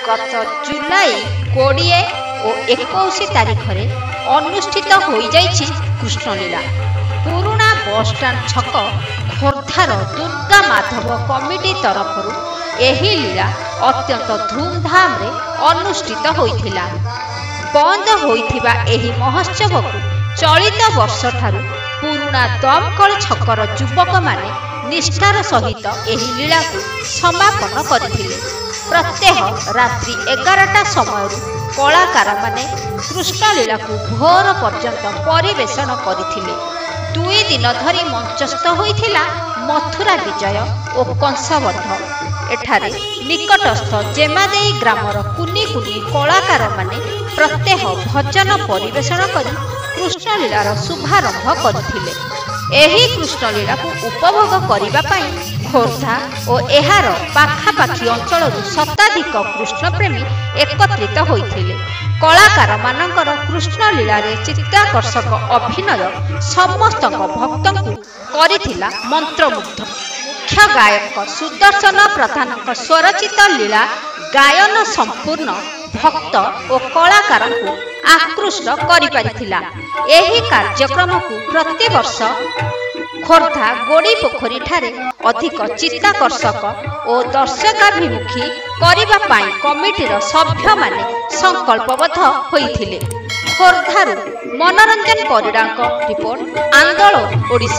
गत जुलाई 20 और 21 तारीख में अनुष्ठित हो कृष्णलीला। पुराना बस स्टाण्ड छक खोर्धार दुर्गा माधव कमिटी तरफ एही लीला अत्यंत धूमधाम रे अनुष्ठित होइथिला। बंद होइथिबा एही महोत्सव को चलित वर्ष ठारू पुराना दमकल छकर युवक माने निष्ठार सहित एही लीला को समापन करथिले। प्रत्येह रात्रि 11टा समय कलाकार माने कृष्णलीला को भोर पर्यंत परिवेषण करथिले। 2 दिन धरी मंचस्थ होइथिला मथुरा विजय और कंसबद्ध। एठारे निकटस्थ जेमादेई ग्रामर कुनी कुनी कलाकार माने प्रत्येह भजन परिवेषण करी कृष्णलीलार शुभारंभ करथिले। एही कृष्णलीला को उपभोग करिबा पई खोर्धा और एहार पाखापाखी अंचल शताधिक कृष्णप्रेमी एकत्रित होइथिले। कलाकार मानकर कृष्णलीला रे चित्ताकर्षक अभिनय समस्त भक्तों को करिथिला मंत्रमुग्ध। मुख्य गायक सुदर्शन प्रधान स्वरचित लीला गायन संपूर्ण भक्त और कलाकार को आकृष्ट करिपारिथिला। एही कार्यक्रम को प्रतिवर्ष खोर्धा गोड़ी पोखरी ठारे अधिक चित्ताकर्षक और दर्शकाभिमुखी करिबा पाई कमिटीर सभ्य माने संकल्पबद्ध होइथिले। खोर्धारू मनोरंजन परिडाक रिपोर्ट, आंदोलन ओडिशा।